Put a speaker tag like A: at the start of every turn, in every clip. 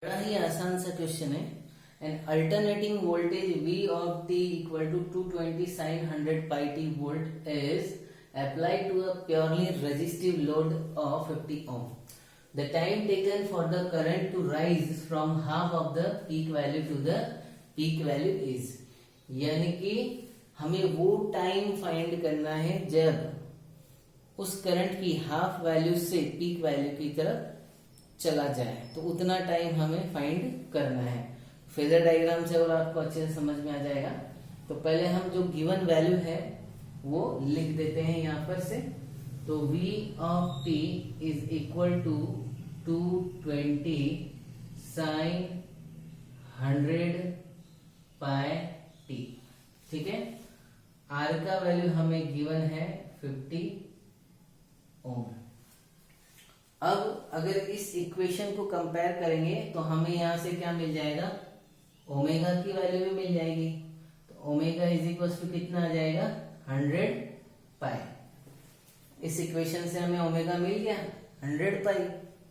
A: बड़ा ही आसान सा क्वेश्चन है। N alternating voltage V of t equal to 220 sin 100 pi t volt is applied to a purely resistive load of 50 ohm. The time taken for the current to rise from half of the peak value to the peak value is, यानी कि हमें वो time find करना है जब उस current की half value से पीक वैल्यू की तरफ चला जाए, तो उतना टाइम हमें फाइंड करना है। फेजर डायग्राम से और आपको अच्छे से समझ में आ जाएगा। तो पहले हम जो गिवन वैल्यू है वो लिख देते हैं यहाँ पर से। तो V of t is equal to 220 sin 100 pi t। ठीक है, R का वैल्यू हमें गिवन है 50 ओम। अब अगर इस इक्वेशन को कंपेयर करेंगे तो हमें यहां से क्या मिल जाएगा, ओमेगा की वैल्यू भी मिल जाएगी। तो ओमेगा इज इक्वल टू कितना आ जाएगा, 100 पाई। इस इक्वेशन से हमें ओमेगा मिल गया 100 पाई,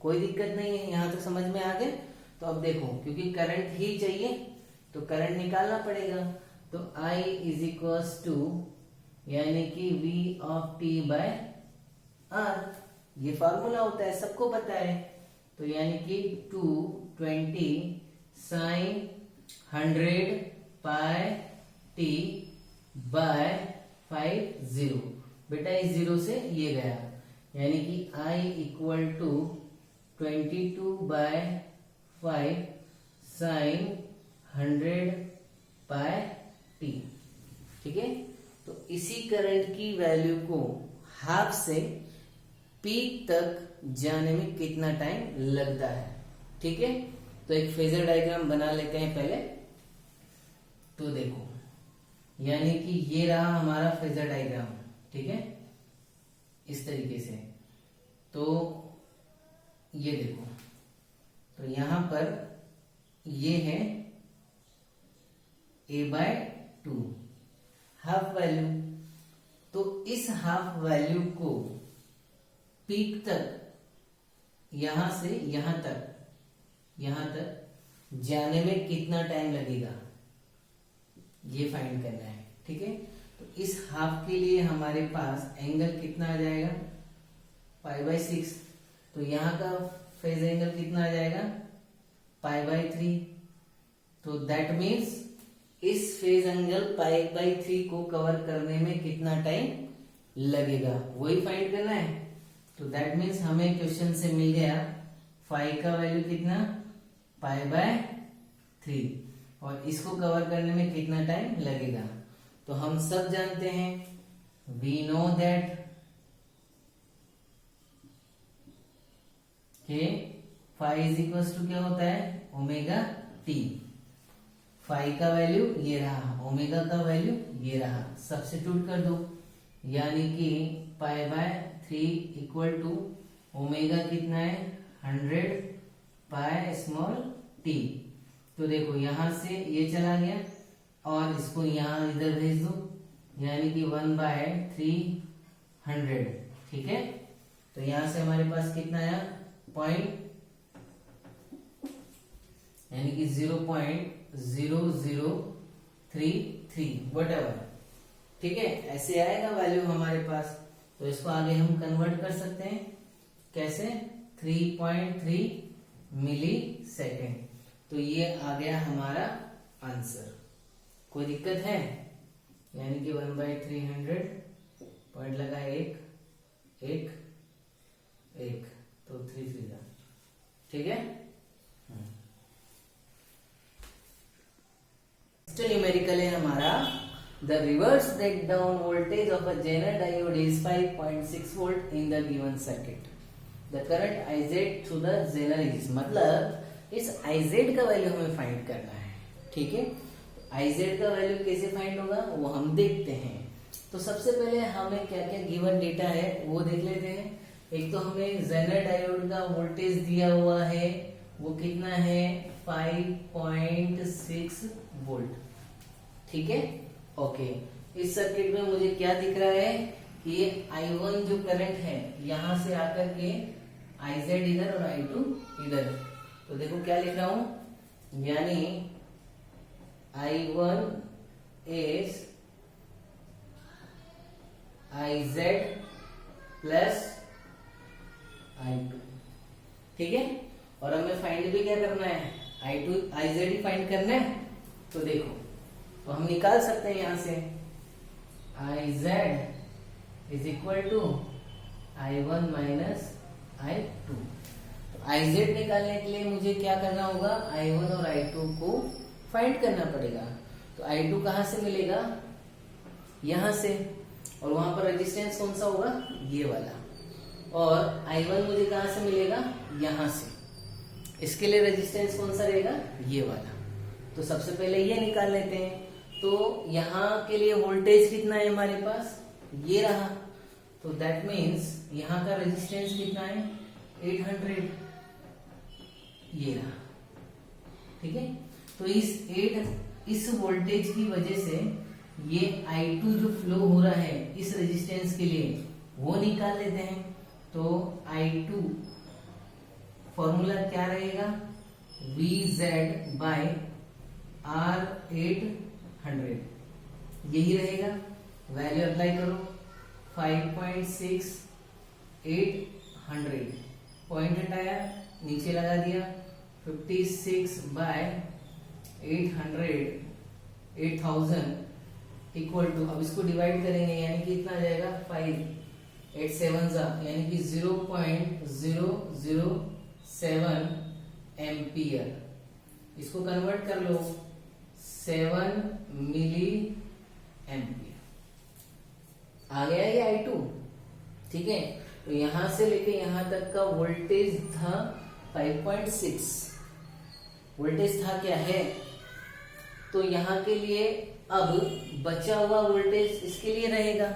A: कोई दिक्कत नहीं है, यहां तक समझ में आ गए। तो अब देखो, क्योंकि करंट ही चाहिए तो करंट निकालना पड़ेगा। तो I इज इक्वल टू यानी कि V of t by R, ये फॉर्मूला होता है, सबको पता है। तो यानी कि 220 sin 100 पाई t बाय 50। बेटा इस जीरो से ये गया, यानी कि I equal to 22 by 5 sin 100 pi t। ठीक है, तो इसी करंट की वैल्यू को हाफ से पीक तक जाने में कितना टाइम लगता है। ठीक है, तो एक फेजर डायग्राम बना लेते हैं पहले। तो देखो, यानी कि ये रहा हमारा फेजर डायग्राम। ठीक है, इस तरीके से। तो ये देखो, तो यहां पर ये है a/2 हाफ वैल्यू। तो इस हाफ वैल्यू को पीक तक यहां से यहां तक जाने में कितना टाइम लगेगा, ये फाइंड करना है। ठीक है, तो इस हाफ के लिए हमारे पास एंगल कितना आ जाएगा, π/6। तो यहां का फेज एंगल कितना आ जाएगा, π/3। तो दैट मीन्स इस फेज एंगल π/3 को कवर करने में कितना टाइम लगेगा, वही फाइंड करना है। तो दैट मीन्स हमें क्वेश्चन से मिल गया फाई का वैल्यू कितना, π/3, और इसको कवर करने में कितना टाइम लगेगा। तो हम सब जानते हैं, we know that phi is equal to क्या होता है, ओमेगा टी। फाई का वैल्यू ये रहा, ओमेगा का वैल्यू ये रहा, सब्स्टिट्यूट कर दो, यानी कि π/3 इक्वल टू ओमेगा कितना है, 100 पाई स्मॉल t। तो देखो यहां से ये चला गया और इसको यहां इधर भेज दो, यानी कि 1/300। ठीक है, तो यहां से हमारे पास कितना आया, पॉइंट, यानी कि 0.0033 वट एवर। ठीक है, ऐसे आएगा वैल्यू हमारे पास। तो इसको आगे हम कन्वर्ट कर सकते हैं, कैसे, 3.3 मिली सेकेंड। तो ये आ गया हमारा आंसर। कोई दिक्कत है, यानी कि 1/300 पॉइंट लगा, एक एक एक, तो 3 ठीक है। न्यूमेरिकल है हमारा, the reverse breakdown voltage of a Zener diode is 5.6 volt in the given circuit. The current IZ through the Zener is, मतलब इस IZ का वैल्यू हमें फाइंड करना है। ठीक है, IZ का वैल्यू कैसे फाइंड होगा वो हम देखते हैं। तो सबसे पहले हमें क्या क्या गिवन डेटा है वो देख लेते हैं। एक तो हमें Zener डायोड का वोल्टेज दिया हुआ है, वो कितना है, 5.6 वोल्ट। ठीक है, ओके। इस सर्किट में मुझे क्या दिख रहा है कि ये I1 जो करंट है यहां से आकर के IZ इधर और I2 इधर, तो देखो क्या लिख रहा हूं, यानी I1 is IZ plus I2, ठीक है। और हमें फाइंड भी क्या करना है, IZ ही फाइंड करना है। तो देखो, तो हम निकाल सकते हैं यहां से IZ is equal to I1 minus I2। तो IZ निकालने के लिए मुझे क्या करना होगा, I1 और I2 को फाइंड करना पड़ेगा। तो I2 कहां से मिलेगा, यहां से, और वहां पर रेजिस्टेंस कौन सा होगा, ये वाला। और I1 मुझे कहां से मिलेगा, यहां से। इसके लिए रेजिस्टेंस कौन सा रहेगा, ये वाला। तो सबसे पहले ये निकाल लेते हैं। तो यहाँ के लिए वोल्टेज कितना है हमारे पास, ये रहा। तो दैट मीन्स यहाँ का रेजिस्टेंस कितना है, 800, ये रहा, ठीक है। तो इस वोल्टेज की वजह से ये I2 जो फ्लो हो रहा है इस रेजिस्टेंस के लिए, वो निकाल लेते हैं। तो I2 फॉर्मूला क्या रहेगा, VZ बाय R800, यही रहेगा। वैल्यू अप्लाई करो, 5.6 800, पॉइंट हटाया, नीचे लगा दिया, 56 बाय 8000 इक्वल टू, अब इसको डिवाइड करेंगे यानी कि इतना आ जाएगा 5 8 7 यानी कि 0.007 एम्पियर। इसको कन्वर्ट कर लो, 7 मिली एम्पियर आ गया ये I2, ठीक है। तो यहां से लेके यहां तक का वोल्टेज था 5.6, वोल्टेज था क्या है। तो यहां के लिए अब बचा हुआ वोल्टेज इसके लिए रहेगा।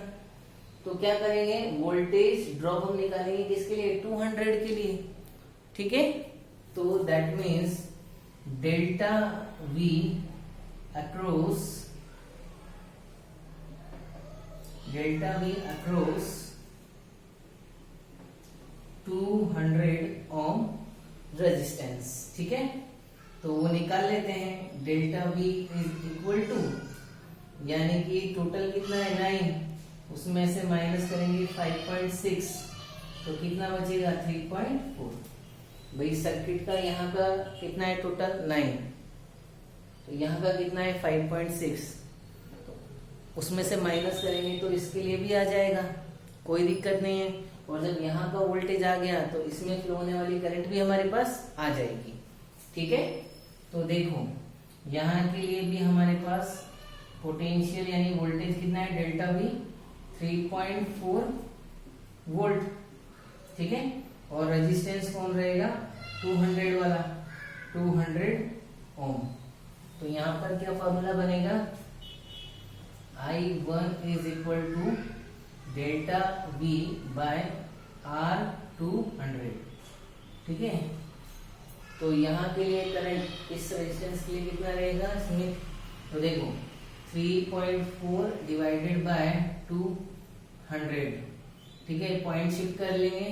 A: तो क्या करेंगे, वोल्टेज ड्रॉप हम निकालेंगे किसके लिए, 200 के लिए, ठीक है। तो that means delta V across 200 ohm resistance, ठीक है। तो वो निकाल लेते हैं, delta V is equal to, यानी कि टोटल कितना है 9, उसमें से माइनस करेंगे 5.6, तो कितना बचेगा 3.4। भाई सर्किट का यहाँ का कितना है टोटल 9, तो यहाँ का कितना है 5.6, तो उसमें से माइनस करेंगे तो इसके लिए भी आ जाएगा, कोई दिक्कत नहीं है। और जब यहाँ का वोल्टेज आ गया तो इसमें फ्लो होने वाली करंट भी हमारे पास आ जाएगी, ठीक है। तो देखो यहाँ के लिए भी हमारे पास पोटेंशियल यानी वोल्टेज कितना है, डेल्टा V 3.4 वोल्ट, ठीक है। और रेजिस्टेंस कौन रहेगा, 200 वाला, 200 ओम। तो यहाँ पर क्या फॉर्मूला बनेगा, I1 is equal to delta V by R200, ठीक है। तो यहाँ के लिए करंट इस रेजिस्टेंस के लिए कितना रहेगा इसमें, तो देखो 3.4 डिवाइडेड बाय 200, ठीक है। पॉइंट शिफ्ट कर लेंगे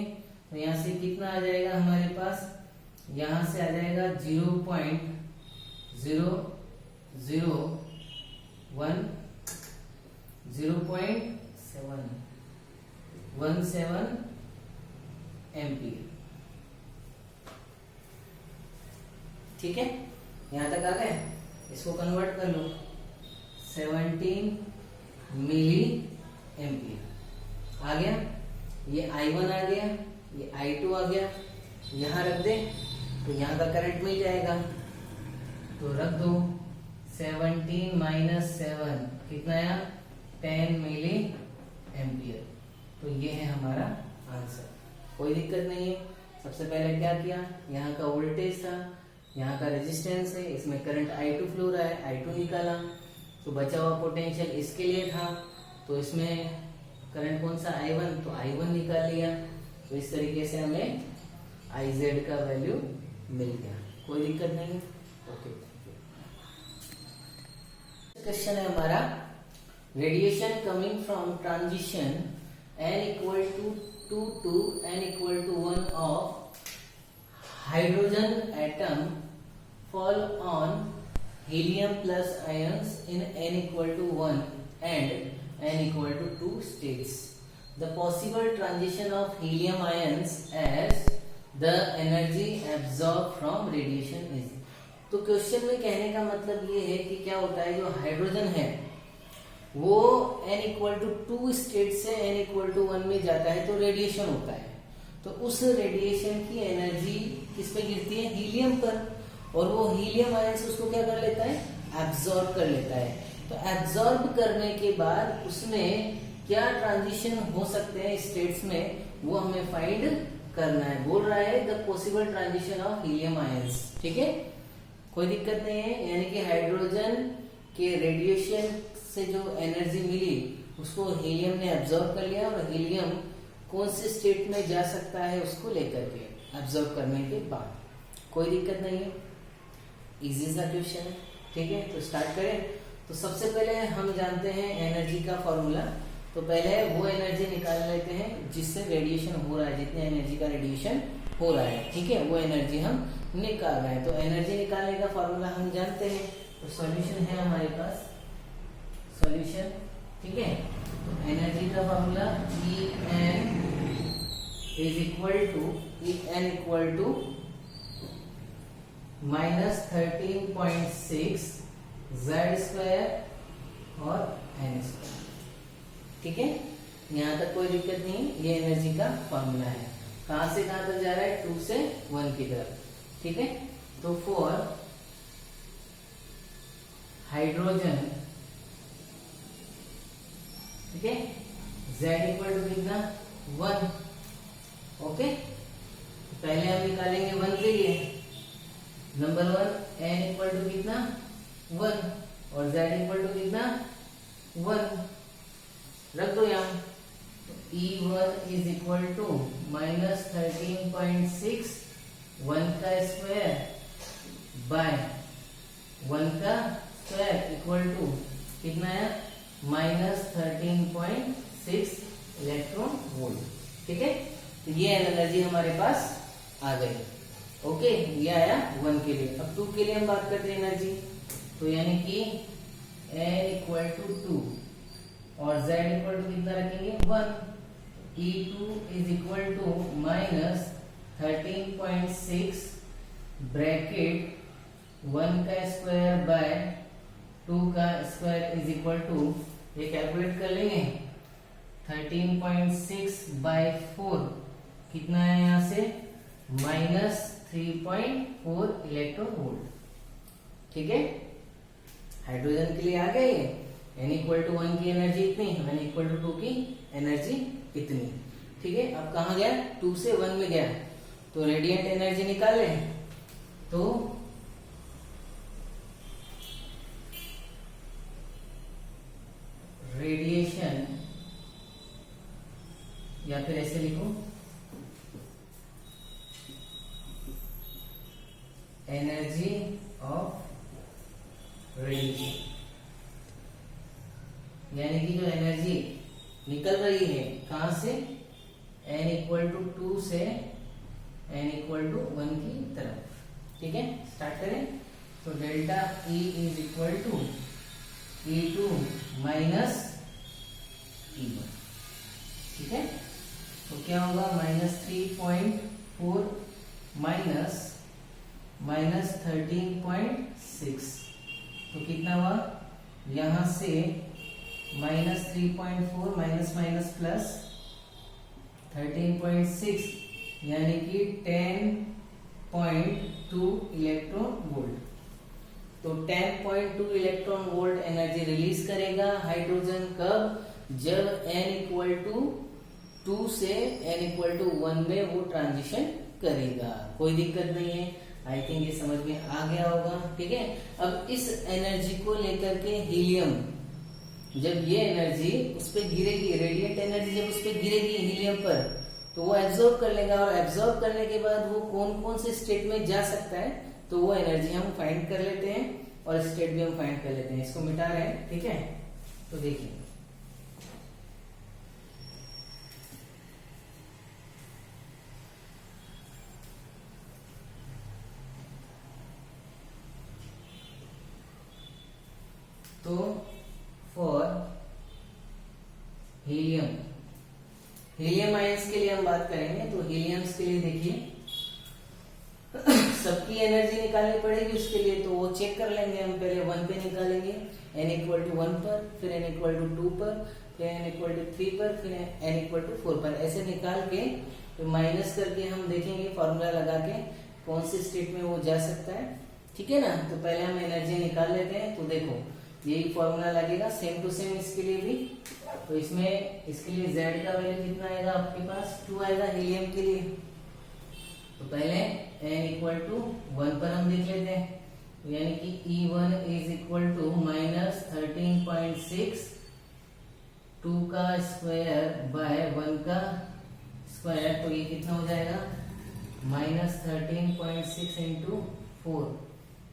A: तो यहाँ से कितना आ जाएगा हमारे पास, यहाँ से आ जाएगा 0.717 एम्पियर, ठीक है। यहां तक आ गए, इसको कन्वर्ट कर लो, 17 मिली एम्पियर आ गया। ये I1 आ गया, ये I2 आ गया, यहां रख दे तो यहां का करंट मिल जाएगा। तो रख दो, 17 माइनस 7 कितना आया, 10 मिली एम्पियर। तो ये है हमारा आंसर, कोई दिक्कत नहीं है। सबसे पहले क्या किया, यहाँ का वोल्टेज था, यहाँ का रेजिस्टेंस है, इसमें करंट I2 फ्लो रहा है, I2 निकाला। तो बचा हुआ पोटेंशियल इसके लिए था, तो इसमें करंट कौन सा, I1, तो I1 निकाल लिया। तो इस तरीके से हमें IZ का वैल्यू मिल गया, कोई दिक्कत नहीं। ओके, क्वेश्चन है हमारा, radiation coming from transition n equal to 2 to n equal to 1 of hydrogen atom fall on helium plus ions in n equal to 1 and n equal to 2 states. The possible transition of helium ions as the energy absorbed from radiation is. तो question में कहने का मतलब ये है कि क्या होता है, जो हाइड्रोजन है वो n इक्वल टू 2 स्टेट से n इक्वल टू 1 में जाता है तो रेडिएशन होता है। तो उस रेडिएशन की एनर्जी किस पे गिरती है, हीलियम पर, और वो हीलियम आयंस उसको क्या कर लेता है, एब्जॉर्ब कर लेता है। तो एब्जॉर्ब करने के बाद उसमें क्या ट्रांजिशन हो सकते हैं स्टेट्स में, वो हमें फाइंड करना है। बोल रहा है the possible transition of helium ions. ठीक है, कोई दिक्कत नहीं है। यानी कि हाइड्रोजन के रेडिएशन से जो एनर्जी मिली उसको हीलियम ने एब्जॉर्ब कर लिया, और हीलियम कौन से स्टेट में जा सकता है उसको लेकर के एब्जॉर्ब करने के बाद। कोई दिक्कत नहीं है, इजी सा क्वेश्चन है। ठीक है, तो स्टार्ट करें। तो सबसे पहले हम जानते हैं एनर्जी का फॉर्मूला। तो पहले वो एनर्जी निकाल लेते हैं जिससे रेडिएशन हो रहा है, जितने एनर्जी का रेडिएशन हो रहा है। ठीक है, वो एनर्जी हम निकाल रहे हैं। तो एनर्जी निकालने का फॉर्मूला हम जानते हैं। तो सॉल्यूशन है हमारे पास, सॉल्यूशन। ठीक है, तो एनर्जी का formula En is equal to -13.6 Z² और n²। ठीक है, यहाँ तक कोई दिक्कत नहीं, ये एनर्जी का फॉर्मूला है। कहां से कहां तक जा रहा है, 2 से 1 की तरफ। ठीक है, तो फॉर हाइड्रोजन, ठीक है, Z इक्वल टू कितना, 1। ओके, पहले हम निकालेंगे 1 के लिए। नंबर 1 n इक्वल टू कितना, 1, और Z इक्वल टू कितना, 1 रख दो यहाँ। तो E1 इज इक्वल टू -13.6 1 का स्क्वायर बाय 1 का स्क्वायर इक्वल टू कितना है, -13.6 इलेक्ट्रॉन वोल्ट। ठीक है, तो ये एनर्जी हमारे पास आ गई। ओके, ये आया 1 के लिए। अब 2 के लिए हम बात करते हैं एनर्जी। तो यानी कि n इक्वल टू 2 और Z इक्वल टू कितना रखेंगे, 1। E2 is equal to -13.6 bracket 1 का स्क्वायर बाय 2 का स्क्वायर इज इक्वल टू, ये कैलकुलेट कर लेंगे, 13.6 बाय 4 कितना है यहाँ से, -3.4 इलेक्ट्रॉन वोल्ट। ठीक है, हाइड्रोजन के लिए आ गया ये। n इक्वल टू 1 की एनर्जी इतनी, n इक्वल टू 2 की एनर्जी इतनी। ठीक है, अब कहाँ गया, 2 से 1 में गया। तो रेडिएंट एनर्जी निकाले, तो रेडिएशन, या फिर ऐसे लिखो, एनर्जी ऑफ रेडिएशन, यानी कि जो एनर्जी निकल रही है कहां से, n इक्वल टू 2 से n इक्वल टू 1 की तरफ। ठीक है, स्टार्ट करें। तो delta E is equal to E2 minus E1। ठीक है, तो क्या होगा, -3.4 माइनस 13.6, तो कितना हुआ, यहां से -3.4 माइनस माइनस प्लस 13.6 यानी कि 10.2 इलेक्ट्रॉन वोल्ट। तो 10.2 इलेक्ट्रॉन वोल्ट एनर्जी रिलीज करेगा हाइड्रोजन, कब, जब n इक्वल टू 2 से n इक्वल टू 1 में वो ट्रांजिशन करेगा। कोई दिक्कत नहीं है, आई थिंक ये समझ में आ गया होगा। ठीक है, अब इस एनर्जी को लेकर के हीलियम, जब ये एनर्जी उस पर गिरेगी, रेडिएंट एनर्जी जब उस पर गिरेगी हीलियम पर, तो वो एब्जॉर्ब कर लेगा, और एब्जॉर्ब करने के बाद वो कौन कौन से स्टेट में जा सकता है, तो वो एनर्जी हम फाइंड कर लेते हैं, और स्टेट भी हम फाइंड कर लेते हैं। इसको मिटा रहे हैं। ठीक है, तो देखिए, तो फॉर हीलियम आयंस के लिए हम बात करेंगे। तो हीलियम्स के लिए देखिए सबकी एनर्जी निकालनी पड़ेगी उसके लिए, तो वो चेक कर लेंगे हम। पहले 1 पे निकालेंगे, n इक्वल टू 1 पर, फिर n इक्वल टू 2 पर, फिर n इक्वल टू 3 पर, फिर n इक्वल टू 4 पर। ऐसे निकाल के तो माइनस करके हम देखेंगे फॉर्मूला लगा के कौन सी स्टेट में वो जा सकता है। ठीक है ना। तो पहले हम एनर्जी निकाल लेते हैं। तो देखो यही फॉर्मूला लगेगा सेम टू सेम इसके लिए भी। तो इसमें इसके लिए z का वैल्यू कितना आएगा आपके पास, 2 आएगा हीलियम के लिए। तो पहले n इक्वल टू 1 पर हम देख लेते हैं। तो यानी कि E1 is equal to minus 13.6 2 का स्क्वायर बाय 1 का स्क्वायर। तो ये कितना हो जाएगा, माइनस 13.6 इंटू 4।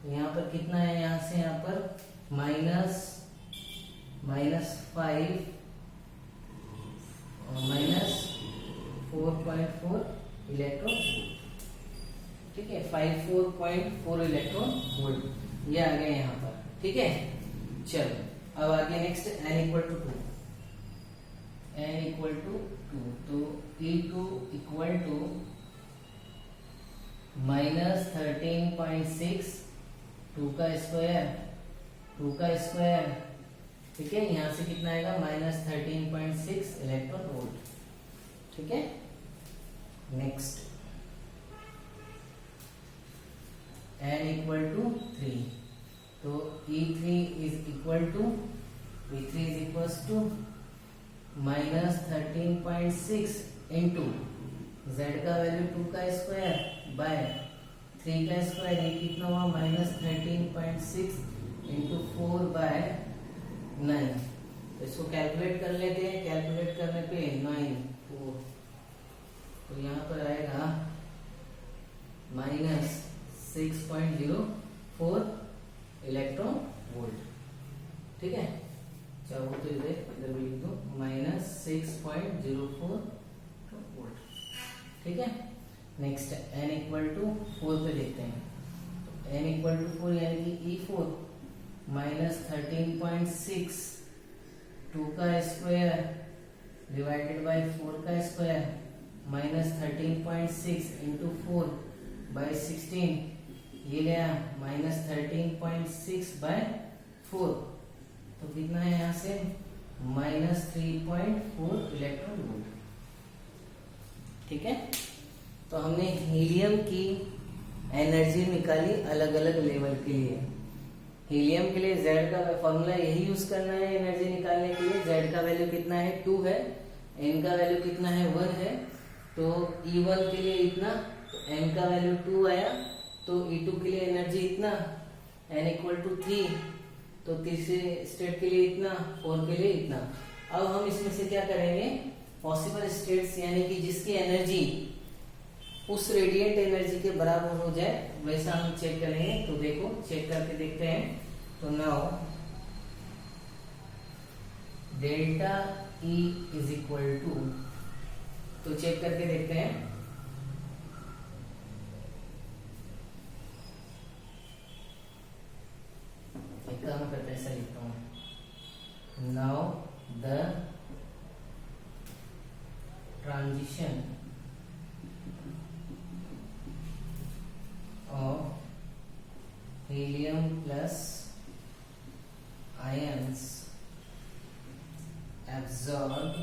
A: तो यहाँ पर कितना है, यहाँ से यहाँ पर माइनस 5 माइनस 4.4 इलेक्ट्रॉन। ठीक है, 54.4 इलेक्ट्रॉन वोल्ट ये आ गए यहाँ पर। ठीक है, चलो अब आगे next n equal to 2। n equal to 2, तो E2 इक्वल टू माइनस 13.6 2 का स्क्वायर। ठीक है, यहाँ से कितना आएगा, माइनस 13.6 इलेक्ट्रॉन वोल्ट। ठीक है, नेक्स्ट n इक्वल टू 3। तो E3 is equal to minus 13.6 into z का वैल्यू 2 का स्क्वायर बाय 3 का स्क्वायर। ये कितना हुआ, माइनस 13.6 इंटू 4 बाय 9। तो इसको कैलकुलेट कर लेते हैं। कैलकुलेट करने पे 9 4, तो यहाँ पर आएगा माइनस 6.04 इलेक्ट्रॉन वोल्ट। ठीक है, चाहो तो इधर भी लिख दो, माइनस 6.04 वोल्ट। ठीक है, नेक्स्ट n इक्वल टू 4 पे देखते हैं। तो n इक्वल टू 4 यानी कि E4 माइनस 13.6 2 का स्क्वायर डिवाइडेड बाय 4 का स्क्वायर माइनस 13.6 इंटू 4 बाय 16। ये गया माइनस 13.6 बाय 4। तो कितना है यहाँ से, माइनस 3.4 इलेक्ट्रॉन वोल्ट। ठीक है, तो हमने हीलियम की एनर्जी निकाली अलग अलग लेवल के लिए। हीलियम के लिए Z का फॉर्मूला यही यूज करना है एनर्जी निकालने के लिए। Z का वैल्यू कितना है, 2 है। N का वैल्यू कितना है, 1 है। तो E1 के लिए इतना, तो N का वैल्यू 2 आया। तो E2 के लिए एनर्जी इतना, n इक्वल टू 3। तो तीसरे स्टेट के लिए इतना, 4 के लिए इतना। अब हम इसमें से क्या करेंगे, पॉसिबल स्टेट्स यानी कि जिसकी एनर्जी उस रेडिएंट एनर्जी के बराबर हो जाए वैसा हम चेक करेंगे। तो देखो चेक करके देखते हैं। तो now delta E is equal to, तो चेक करके देखते हैं। काम करते ऐसा लिखता हूं, now the transition of helium plus ions absorb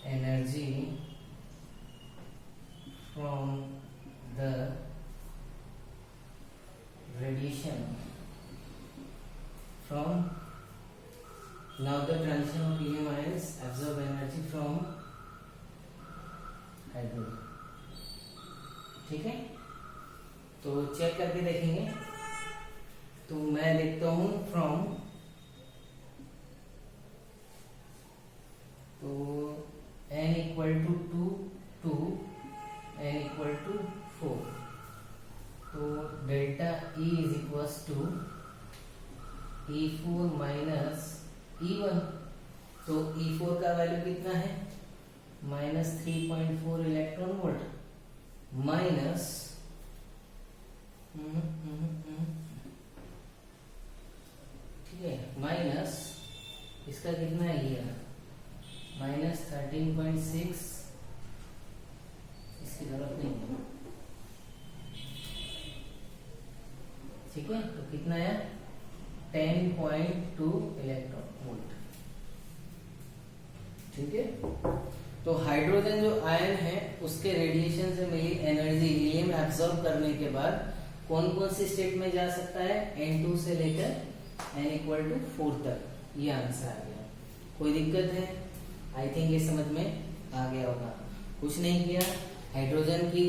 A: energy from the radiation from, now the transition of helium ions absorb energy from hydrogen। ठीक है, तो चेक करके देखेंगे। तो मैं लिखता हूं फ्रॉम, तो n equal to 2 to n equal to 4। तो delta E is equal to E4 minus E1। तो E4 का वैल्यू कितना है, माइनस 3.4 इलेक्ट्रॉन वोल्ट, माइनस 13.6 इसकी जरूरत नहीं है, ठीक है। तो कितना आया 10.2 इलेक्ट्रॉन वोल्ट, ठीक है। तो हाइड्रोजन जो आयन है उसके रेडिएशन से मिली एनर्जी हीलियम एब्सॉर्ब करने के बाद कौन कौन सी स्टेट में जा सकता है, N2 से लेकर N=4 तक। ये आंसर आ गया। कोई दिक्कत है? आई थिंक ये समझ में आ गया होगा। कुछ नहीं किया, हाइड्रोजन की